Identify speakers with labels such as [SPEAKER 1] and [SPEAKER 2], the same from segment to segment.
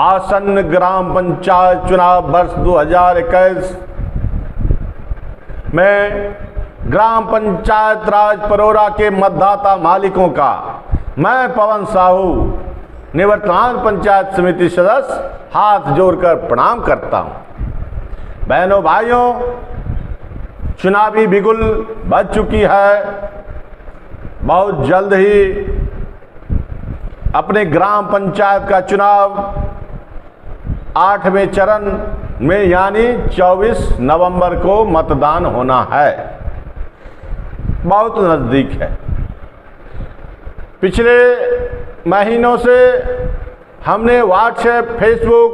[SPEAKER 1] आसन्न ग्राम पंचायत चुनाव वर्ष 2021 में ग्राम पंचायत राज परोरा के मतदाता मालिकों का मैं पवन साहू निवर्तमान पंचायत समिति सदस्य हाथ जोड़कर प्रणाम करता हूं। बहनों भाइयों, चुनावी बिगुल बज चुकी है। बहुत जल्द ही अपने ग्राम पंचायत का चुनाव 8वें चरण में यानी 24 नवंबर को मतदान होना है। बहुत नज़दीक है। पिछले महीनों से हमने व्हाट्सएप, फेसबुक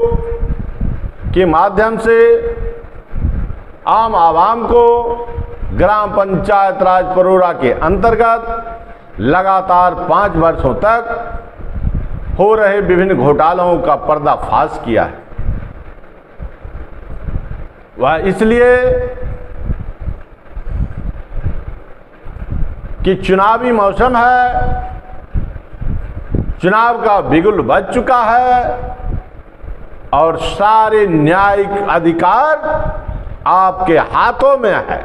[SPEAKER 1] के माध्यम से आम आवाम को ग्राम पंचायत राज परोरा के अंतर्गत लगातार 5 वर्षों तक हो रहे विभिन्न घोटालों का पर्दाफाश किया है। वह इसलिए कि चुनावी मौसम है, चुनाव का बिगुल बज चुका है और सारे न्यायिक अधिकार आपके हाथों में है।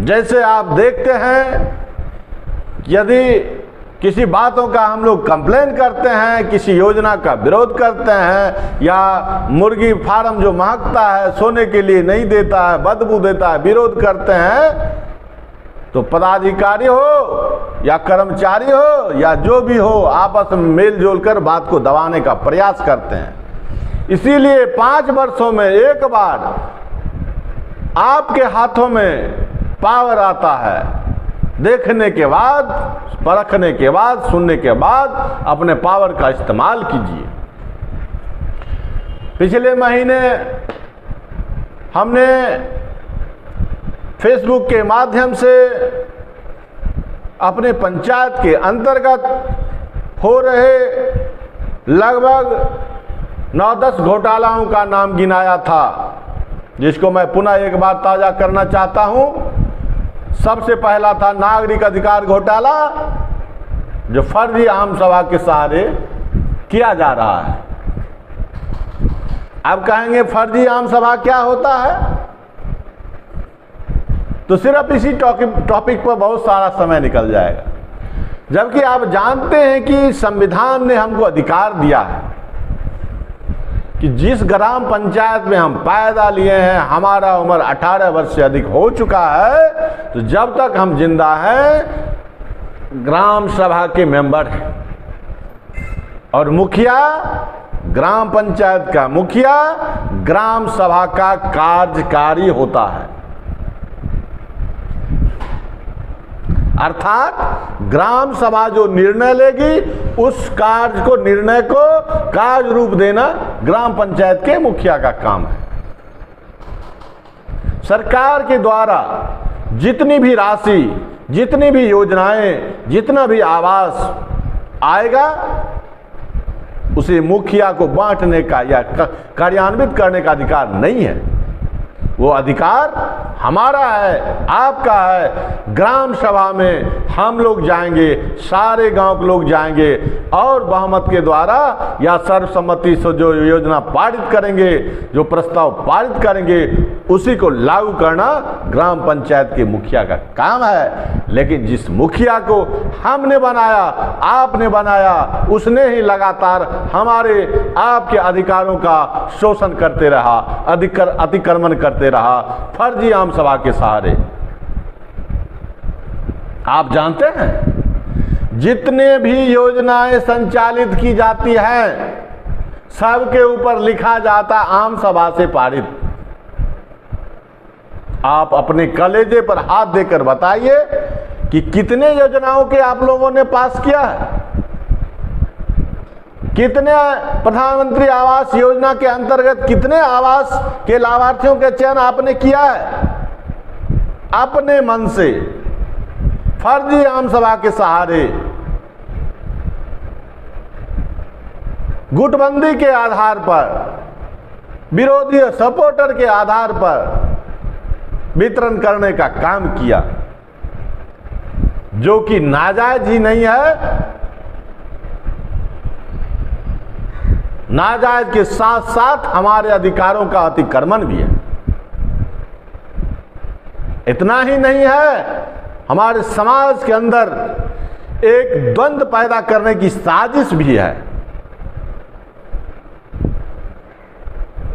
[SPEAKER 1] जैसे आप देखते हैं, यदि किसी बातों का हम लोग कंप्लेन करते हैं, किसी योजना का विरोध करते हैं, या मुर्गी फार्म जो महकता है, सोने के लिए नहीं देता है, बदबू देता है, विरोध करते हैं, तो पदाधिकारी हो या कर्मचारी हो या जो भी हो, आपस में मेल जोल कर बात को दबाने का प्रयास करते हैं। इसीलिए 5 वर्षों में एक बार आपके हाथों में पावर आता है। देखने के बाद, परखने के बाद, सुनने के बाद अपने पावर का इस्तेमाल कीजिए। पिछले महीने हमने फेसबुक के माध्यम से अपने पंचायत के अंतर्गत हो रहे लगभग 9-10 घोटालाओं का नाम गिनाया था, जिसको मैं पुनः एक बार ताज़ा करना चाहता हूं। सबसे पहला था नागरिक अधिकार घोटाला, जो फर्जी आम सभा के सहारे किया जा रहा है। अब कहेंगे फर्जी आम सभा क्या होता है, तो सिर्फ इसी टॉपिक पर बहुत सारा समय निकल जाएगा। जबकि आप जानते हैं कि संविधान ने हमको अधिकार दिया है कि जिस ग्राम पंचायत में हम पैदा लिए हैं, हमारा उम्र 18 वर्ष से अधिक हो चुका है, तो जब तक हम जिंदा हैं ग्राम सभा के मेंबर हैं, और मुखिया, ग्राम पंचायत का मुखिया ग्राम सभा का कार्यकारी होता है। अर्थात ग्राम सभा जो निर्णय लेगी, उस निर्णय को कार्य रूप देना ग्राम पंचायत के मुखिया का काम है। सरकार के द्वारा जितनी भी राशि, जितनी भी योजनाएं, जितना भी आवास आएगा, उसे मुखिया को बांटने का या कार्यान्वित करने का अधिकार नहीं है। वो अधिकार हमारा है, आपका है। ग्राम सभा में हम लोग जाएंगे, सारे गांव के लोग जाएंगे और बहुमत के द्वारा या सर्वसम्मति से जो योजना पारित करेंगे, जो प्रस्ताव पारित करेंगे, उसी को लागू करना ग्राम पंचायत के मुखिया का काम है। लेकिन जिस मुखिया को हमने बनाया, आपने बनाया, उसने ही लगातार हमारे आपके अधिकारों का शोषण करते रहा, अतिक्रमण करते रहा, फर्जी आम सभा के सहारे। आप जानते हैं, जितने भी योजनाएं संचालित की जाती हैं, सबके ऊपर लिखा जाता आम सभा से पारित। आप अपने कलेजे पर हाथ देकर बताइए कि कितने योजनाओं के आप लोगों ने पास किया है, कितने प्रधानमंत्री आवास योजना के अंतर्गत कितने आवास के लाभार्थियों के चयन आपने किया है अपने मन से, फर्जी आम सभा के सहारे, गुटबंदी के आधार पर, विरोधी सपोर्टर के आधार पर वितरण करने का काम किया, जो कि नाजायज ही नहीं है, नाजायज के साथ साथ हमारे अधिकारों का अतिक्रमण भी है। इतना ही नहीं है, हमारे समाज के अंदर एक द्वंद्व पैदा करने की साजिश भी है।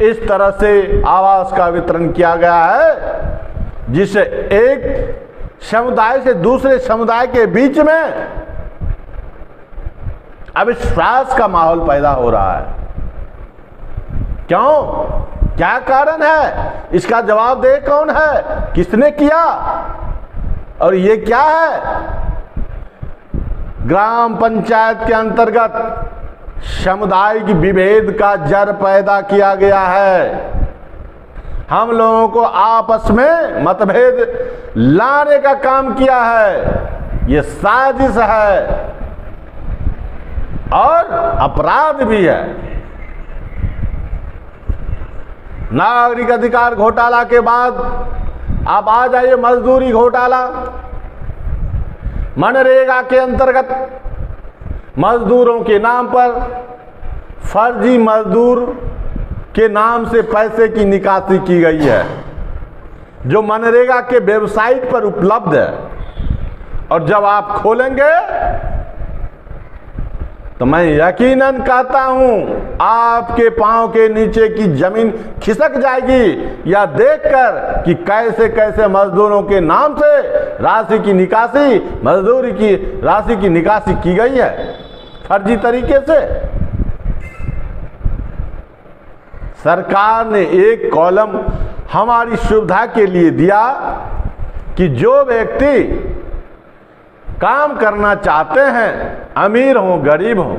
[SPEAKER 1] इस तरह से आवास का वितरण किया गया है जिससे एक समुदाय से दूसरे समुदाय के बीच में अविश्वास का माहौल पैदा हो रहा है। क्यों? क्या कारण है? इसका जवाब दे कौन है? किसने किया? और ये क्या है? ग्राम पंचायत के अंतर्गत सामुदायिक विभेद का जड़ पैदा किया गया है। हम लोगों को आपस में मतभेद लाने का काम किया है। ये साजिश है और अपराध भी है। नागरिक अधिकार घोटाला के बाद आप आ जाइए मजदूरी घोटाला। मनरेगा के अंतर्गत मजदूरों के नाम पर फर्जी मजदूर के नाम से पैसे की निकासी की गई है, जो मनरेगा के वेबसाइट पर उपलब्ध है। और जब आप खोलेंगे तो मैं यकीनन कहता हूं आपके पांव के नीचे की जमीन खिसक जाएगी, या देखकर कि कैसे कैसे मजदूरों के नाम से राशि की निकासी, मजदूरी की राशि की निकासी की गई है फर्जी तरीके से। सरकार ने एक कॉलम हमारी सुविधा के लिए दिया कि जो व्यक्ति काम करना चाहते हैं, अमीर हो गरीब हो,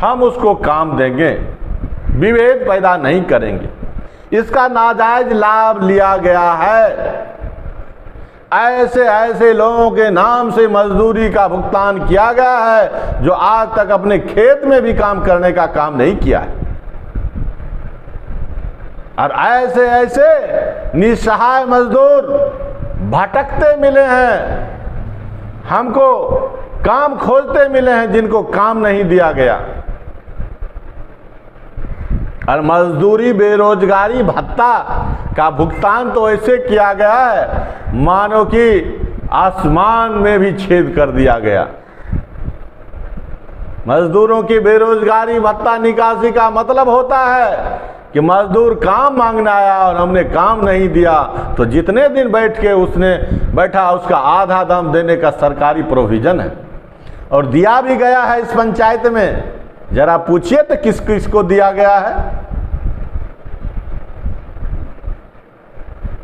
[SPEAKER 1] हम उसको काम देंगे, विभेद पैदा नहीं करेंगे। इसका नाजायज लाभ लिया गया है। ऐसे ऐसे लोगों के नाम से मजदूरी का भुगतान किया गया है जो आज तक अपने खेत में भी काम करने का काम नहीं किया है। और ऐसे ऐसे निसहाय मजदूर भटकते मिले हैं, हमको काम खोजते मिले हैं, जिनको काम नहीं दिया गया। और मजदूरी बेरोजगारी भत्ता का भुगतान तो ऐसे किया गया है मानो कि आसमान में भी छेद कर दिया गया। मजदूरों की बेरोजगारी भत्ता निकासी का मतलब होता है कि मजदूर काम मांगने आया और हमने काम नहीं दिया तो जितने दिन बैठ के उसने बैठा उसका आधा दाम देने का सरकारी प्रोविजन है। और दिया भी गया है इस पंचायत में। जरा पूछिए तो किस किसको दिया गया है?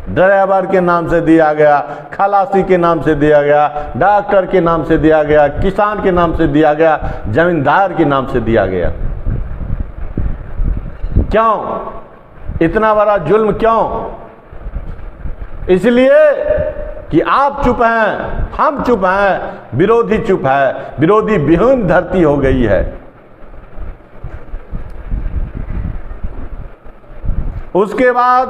[SPEAKER 1] ड्राइवर के नाम से दिया गया, खलासी के नाम से दिया गया, डॉक्टर के नाम से दिया गया, किसान के नाम से दिया गया, जमींदार के नाम से दिया गया। क्यों? इतना बड़ा जुल्म क्यों? इसलिए कि आप चुप हैं, हम चुप हैं, विरोधी चुप है, विरोधी विहीन धरती हो गई है। उसके बाद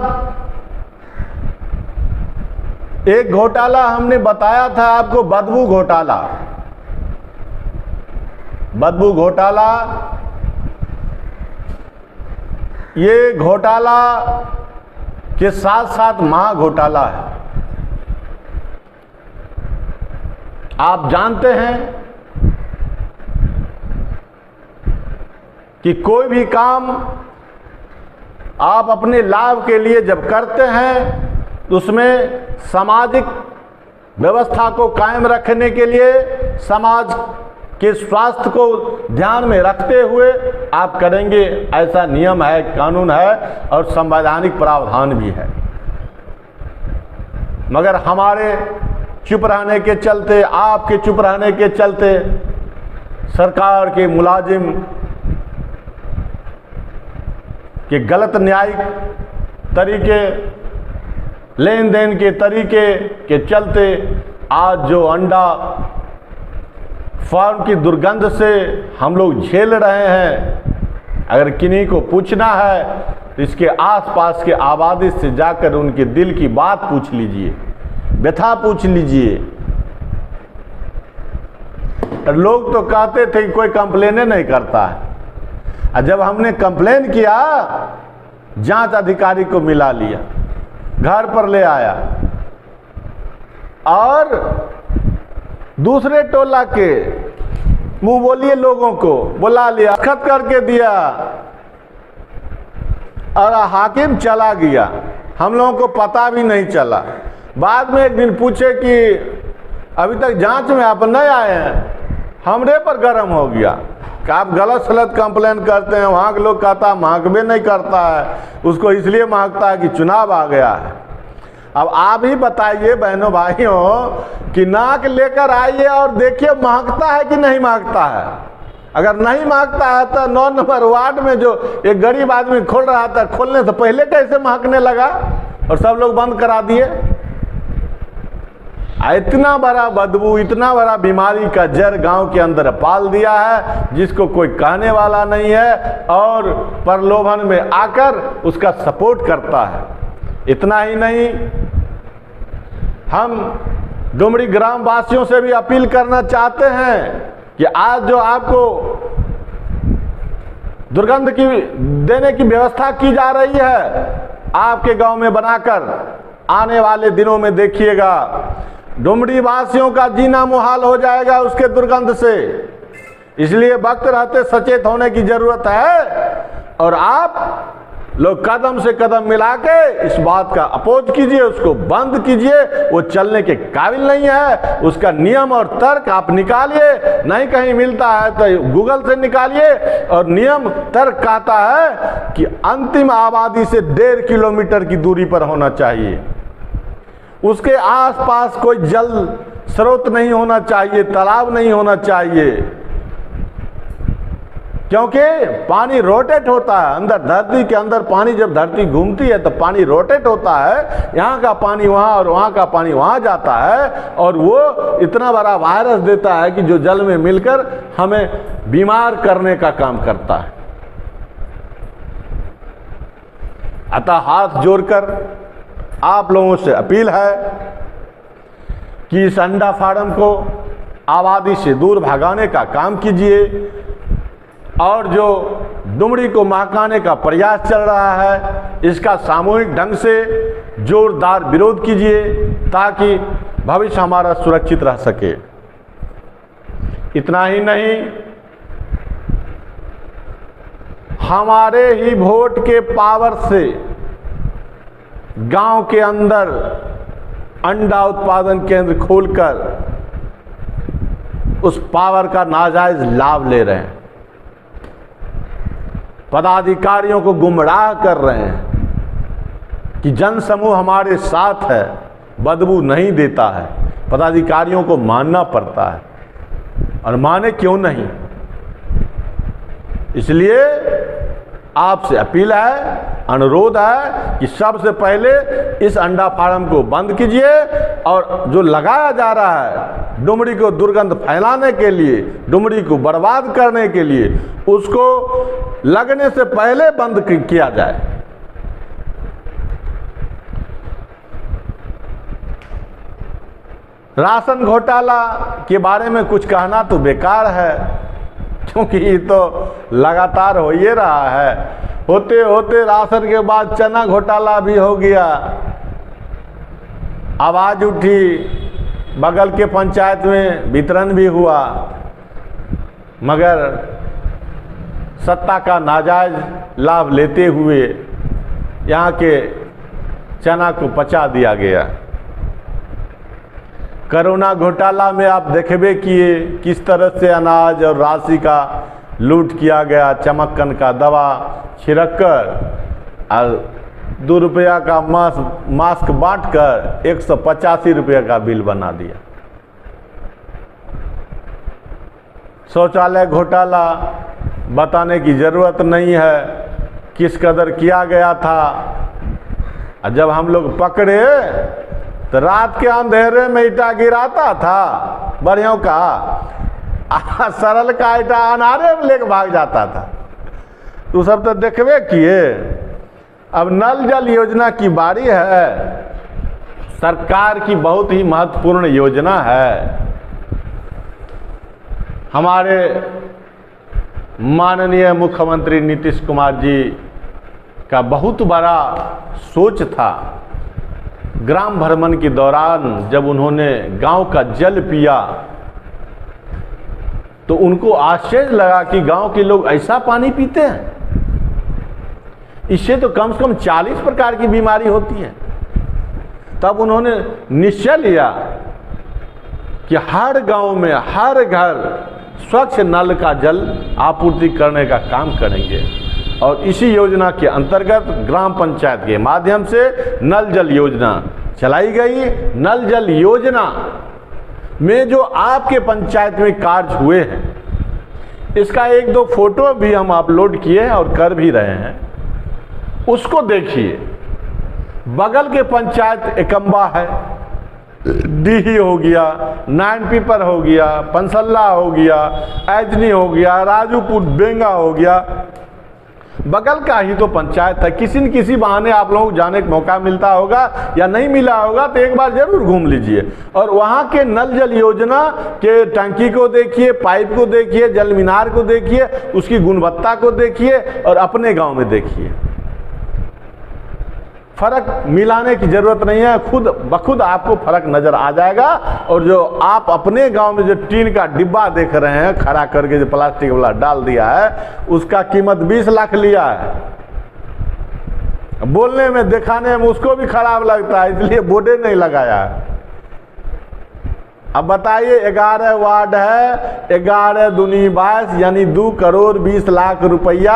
[SPEAKER 1] एक घोटाला हमने बताया था आपको, बदबू घोटाला। बदबू घोटाला, ये घोटाला के साथ साथ महा घोटाला है। आप जानते हैं कि कोई भी काम आप अपने लाभ के लिए जब करते हैं तो उसमें सामाजिक व्यवस्था को कायम रखने के लिए, समाज के स्वास्थ्य को ध्यान में रखते हुए आप करेंगे, ऐसा नियम है, कानून है और संवैधानिक प्रावधान भी है। मगर हमारे चुप रहने के चलते, आपके चुप रहने के चलते, सरकार के मुलाजिम के गलत न्यायिक तरीके, लेन देन के तरीके के चलते आज जो अंडा फार्म की दुर्गंध से हम लोग झेल रहे हैं, अगर किन्हीं को पूछना है तो इसके आसपास के आबादी से जाकर उनके दिल की बात पूछ लीजिए, व्यथा पूछ लीजिए। लोग तो कहते थे कि कोई कंप्लेने नहीं करता है, और जब हमने कंप्लेन किया, जांच अधिकारी को मिला लिया, घर पर ले आया और दूसरे टोला के मुंह बोलिए लोगों को बुला लिया, खत करके दिया और हाकिम चला गया। हम लोगों को पता भी नहीं चला। बाद में एक दिन पूछे कि अभी तक जांच में आप नहीं आए हैं, हमरे पर गर्म हो गया कि आप गलत सलत कंप्लेन करते हैं। वहाँ के लोग कहता महकबे नहीं करता है, उसको इसलिए महकता है कि चुनाव आ गया है। अब आप ही बताइए बहनों भाइयों कि नाक लेकर आइए और देखिए महकता है कि नहीं महकता है। अगर नहीं महकता है तो 9 नंबर वार्ड में जो एक गरीब आदमी खोल रहा था, खोलने से पहले कैसे महकने लगा और सब लोग बंद करा दिए। इतना बड़ा बदबू, इतना बड़ा बीमारी का जड़ गांव के अंदर पाल दिया है, जिसको कोई कहने वाला नहीं है और प्रलोभन में आकर उसका सपोर्ट करता है। इतना ही नहीं, हम डुमरी ग्राम वासियों से भी अपील करना चाहते हैं कि आज जो आपको दुर्गंध की देने की व्यवस्था की जा रही है आपके गांव में बनाकर, आने वाले दिनों में देखिएगा डुमरी वासियों का जीना मुहाल हो जाएगा उसके दुर्गंध से। इसलिए वक्त रहते सचेत होने की जरूरत है और आप लोग कदम से कदम मिला के इस बात का अपोज कीजिए, उसको बंद कीजिए। वो चलने के काबिल नहीं है। उसका नियम और तर्क आप निकालिए, नहीं कहीं मिलता है तो गूगल से निकालिए। और नियम तर्क कहता है कि अंतिम आबादी से 1.5 किलोमीटर की दूरी पर होना चाहिए, उसके आसपास कोई जल स्रोत नहीं होना चाहिए, तालाब नहीं होना चाहिए, क्योंकि पानी रोटेट होता है अंदर धरती के अंदर। पानी जब धरती घूमती है तो पानी रोटेट होता है, यहाँ का पानी वहाँ और वहाँ का पानी वहाँ जाता है और वो इतना बड़ा वायरस देता है कि जो जल में मिलकर हमें बीमार करने का काम करता है। अतः हाथ जोड़कर आप लोगों से अपील है कि इस अंडा फार्म को आबादी से दूर भगाने का काम कीजिए और जो डुमरी को महकाने का प्रयास चल रहा है इसका सामूहिक ढंग से जोरदार विरोध कीजिए ताकि भविष्य हमारा सुरक्षित रह सके। इतना ही नहीं, हमारे ही वोट के पावर से गांव के अंदर अंडा उत्पादन केंद्र खोलकर उस पावर का नाजायज लाभ ले रहे हैं, पदाधिकारियों को गुमराह कर रहे हैं कि जन समूह हमारे साथ है, बदबू नहीं देता है। पदाधिकारियों को मानना पड़ता है और माने क्यों नहीं। इसलिए आपसे अपील है, अनुरोध है कि सबसे पहले इस अंडा फार्म को बंद कीजिए और जो लगाया जा रहा है डुमरी को दुर्गंध फैलाने के लिए, डुमरी को बर्बाद करने के लिए, उसको लगने से पहले बंद किया जाए। राशन घोटाला के बारे में कुछ कहना तो बेकार है, क्योंकि ये तो लगातार हो ही रहा है। होते होते राशन के बाद चना घोटाला भी हो गया। आवाज उठी, बगल के पंचायत में वितरण भी हुआ, मगर सत्ता का नाजायज लाभ लेते हुए यहाँ के चना को पचा दिया गया। कोरोना घोटाला में आप देखबे किए किस तरह से अनाज और राशि का लूट किया गया। चमक्कन का दवा छिड़क कर और 2 रुपया का मास्क बांटकर 185 रुपये का बिल बना दिया। शौचालय घोटाला बताने की ज़रूरत नहीं है, किस कदर किया गया था। जब हम लोग पकड़े तो रात के अंधेरे में ईटा गिराता था बढ़ियों का, सरल का ईटा अनारे में लेकर भाग जाता था। तो सब तो देखबे किए। अब नल जल योजना की बारी है, सरकार की बहुत ही महत्वपूर्ण योजना है। हमारे माननीय मुख्यमंत्री नीतीश कुमार जी का बहुत बड़ा सोच था। ग्राम भ्रमण के दौरान जब उन्होंने गांव का जल पिया तो उनको आश्चर्य लगा कि गांव के लोग ऐसा पानी पीते हैं, इससे तो कम से कम 40 प्रकार की बीमारी होती है। तब उन्होंने निश्चय लिया कि हर गांव में हर घर स्वच्छ नल का जल आपूर्ति करने का काम करेंगे और इसी योजना के अंतर्गत ग्राम पंचायत के माध्यम से नल जल योजना चलाई गई। नल जल योजना में जो आपके पंचायत में कार्य हुए हैं, इसका 1-2 फोटो भी हम अपलोड किए हैं और कर भी रहे हैं, उसको देखिए। बगल के पंचायत एकम्बा है, डीही हो गया, नाइन पीपर हो गया, पंसल्ला हो गया, ऐजनी हो गया, राजूपुर बेंगा हो गया, बगल का ही तो पंचायत है। किसी न किसी बहाने आप लोगों को जाने का मौका मिलता होगा या नहीं मिला होगा तो एक बार जरूर घूम लीजिए और वहाँ के नल जल योजना के टंकी को देखिए, पाइप को देखिए, जल मीनार को देखिए, उसकी गुणवत्ता को देखिए और अपने गांव में देखिए। फर्क मिलाने की जरूरत नहीं है, खुद बखुद आपको फर्क नजर आ जाएगा। और जो आप अपने गांव में जो टीन का डिब्बा देख रहे हैं खड़ा करके जो प्लास्टिक वाला डाल दिया है, उसका कीमत 20 लाख लिया है। बोलने में दिखाने में उसको भी खराब लगता है, इसलिए बोर्डे नहीं लगाया है। अब बताइए 11 वार्ड है, 11 दूनी 22 यानी 2 करोड़ 20 लाख रुपया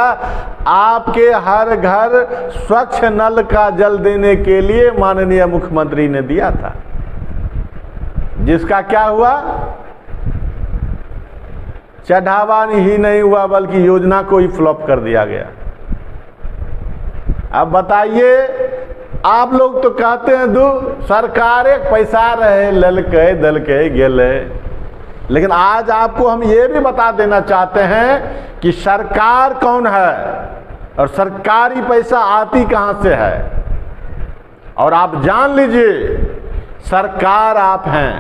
[SPEAKER 1] आपके हर घर स्वच्छ नल का जल देने के लिए माननीय मुख्यमंत्री ने दिया था, जिसका क्या हुआ? चढ़ावा ही नहीं हुआ बल्कि योजना को ही फ्लॉप कर दिया गया। अब बताइए, आप लोग तो कहते हैं सरकारे पैसा रहे ललके दलके गेले, लेकिन आज आपको हम ये भी बता देना चाहते हैं कि सरकार कौन है और सरकारी पैसा आती कहां से है। और आप जान लीजिए, सरकार आप हैं,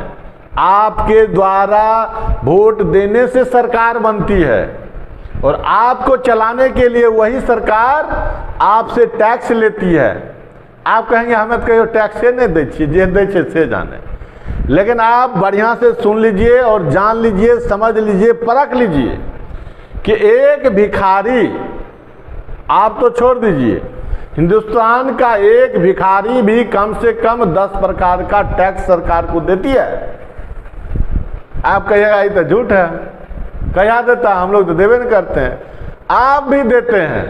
[SPEAKER 1] आपके द्वारा वोट देने से सरकार बनती है और आपको चलाने के लिए वही सरकार आपसे टैक्स लेती है। आप कहेंगे हमें तो कहीं टैक्से नहीं दै छिए, जे दै छे से जाने। लेकिन आप बढ़िया से सुन लीजिए और जान लीजिए, समझ लीजिए, परख लीजिए कि एक भिखारी, आप तो छोड़ दीजिए, हिंदुस्तान का एक भिखारी भी कम से कम 10 प्रकार का टैक्स सरकार को देती है। आप कहिएगा ये तो झूठ है, क्या देता? हम लोग तो देवे नहीं करते हैं। आप भी देते हैं।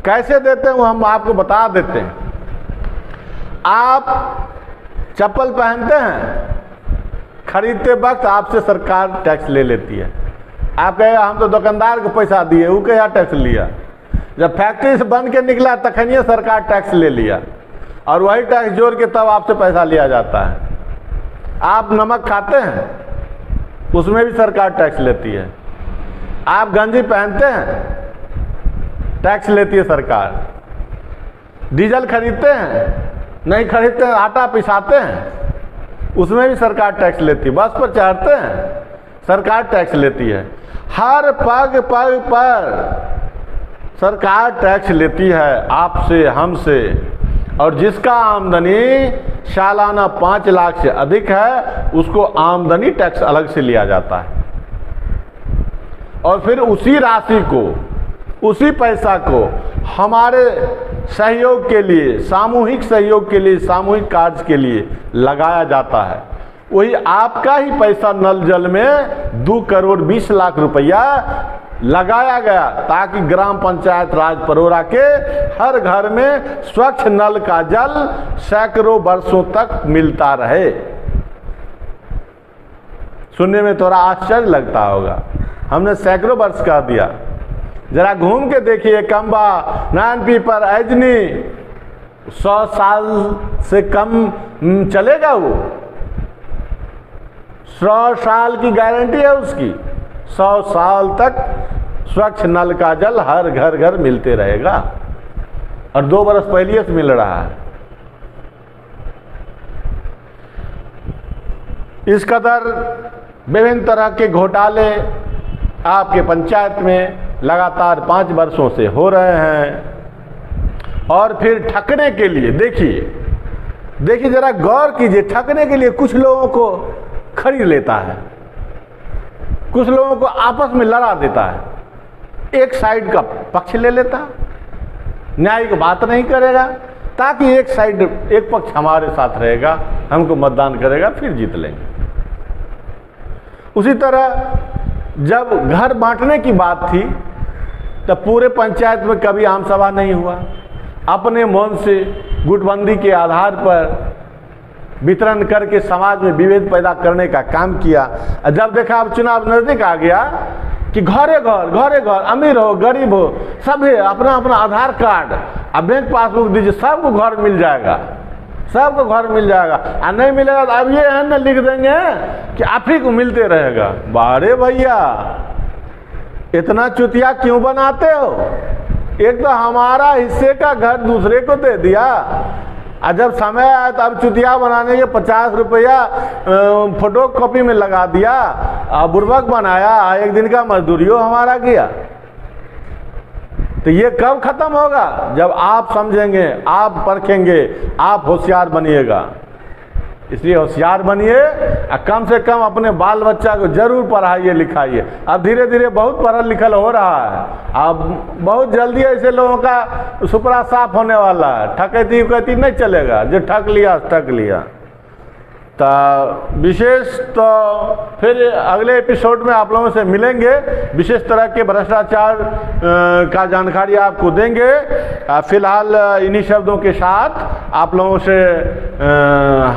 [SPEAKER 1] कैसे देते हैं वो हम आपको बता देते हैं। आप चप्पल पहनते हैं, खरीदते वक्त आपसे सरकार टैक्स ले लेती है। आप कहेगा हम तो दुकानदार को पैसा दिए, वो क्या टैक्स लिया? जब फैक्ट्री से बन के निकला तखनिए सरकार टैक्स ले लिया और वही टैक्स जोड़ के तब आपसे पैसा लिया जाता है। आप नमक खाते हैं, उसमें भी सरकार टैक्स लेती है। आप गंजी पहनते हैं, टैक्स लेती है सरकार। डीजल खरीदते हैं, नहीं खरीदते हैं, आटा पिसाते हैं, उसमें भी सरकार टैक्स लेती है। बस पर चढ़ते हैं, सरकार टैक्स लेती है। हर पग पग पर सरकार टैक्स लेती है आपसे, हमसे। और जिसका आमदनी सालाना 5 लाख से अधिक है उसको आमदनी टैक्स अलग से लिया जाता है और फिर उसी राशि को, उसी पैसा को हमारे सहयोग के लिए, सामूहिक सहयोग के लिए, सामूहिक कार्य के लिए लगाया जाता है। वही आपका ही पैसा नल जल में 2 करोड़ 20 लाख रुपया लगाया गया ताकि ग्राम पंचायत राज परोरा के हर घर में स्वच्छ नल का जल सैकड़ों वर्षों तक मिलता रहे। सुनने में थोड़ा आश्चर्य लगता होगा, हमने सैकड़ों वर्ष कह दिया। जरा घूम के देखिए, कंबा, नान पीपर, ऐजनी 100 साल से कम चलेगा वो। 100 साल की गारंटी है उसकी। 100 साल तक स्वच्छ नल का जल हर घर घर मिलते रहेगा और 2 बरस पहले से मिल रहा है। इस कदर विभिन्न तरह के घोटाले आपके पंचायत में लगातार 5 वर्षों से हो रहे हैं। और फिर ठगने के लिए देखिए जरा गौर कीजिए, ठगने के लिए कुछ लोगों को खरीद लेता है, कुछ लोगों को आपस में लड़ा देता है, एक साइड का पक्ष ले लेता है, न्यायिक बात नहीं करेगा, ताकि एक पक्ष हमारे साथ रहेगा, हमको मतदान करेगा, फिर जीत लेंगे। उसी तरह जब घर बांटने की बात थी तब पूरे पंचायत में कभी आम सभा नहीं हुआ, अपने मन से गुटबंदी के आधार पर वितरण करके समाज में विभेद पैदा करने का काम किया। जब देखा अब चुनाव नजदीक आ गया कि घरे घर, अमीर हो गरीब हो, सभी अपना अपना आधार कार्ड अब बैंक पासबुक दीजिए, सबको घर मिल जाएगा, सबको घर मिल जाएगा। और नहीं मिलेगा तो अब ये है ना, लिख देंगे कि आप ही को मिलते रहेगा। बारे भैया, इतना चुतिया क्यों बनाते हो? एक तो हमारा हिस्से का घर दूसरे को दे दिया, और जब समय आया तो अब चुतिया बनाने के 50 रुपया फोटो कॉपी में लगा दिया, बुर्बक बनाया, एक दिन का मजदूरियों हमारा किया। तो ये कब खत्म होगा? जब आप समझेंगे, आप परखेंगे, आप होशियार बनिएगा। इसलिए होशियार बनिए, कम से कम अपने बाल बच्चा को जरूर पढ़ाइए लिखाइए। अब धीरे धीरे बहुत पढ़ल लिखल हो रहा है, अब बहुत जल्दी ऐसे लोगों का सुपड़ा साफ होने वाला है। ठकैती उकैती नहीं चलेगा, जो ठक लिया। तो विशेष तो फिर अगले एपिसोड में आप लोगों से मिलेंगे, विशेष तरह के भ्रष्टाचार का जानकारी आपको देंगे। फिलहाल इन्हीं शब्दों के साथ आप लोगों से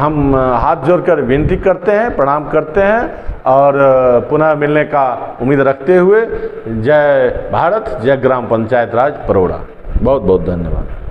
[SPEAKER 1] हम हाथ जोड़कर विनती करते हैं, प्रणाम करते हैं और पुनः मिलने का उम्मीद रखते हुए जय भारत, जय ग्राम पंचायत राज परोड़ा। बहुत बहुत धन्यवाद।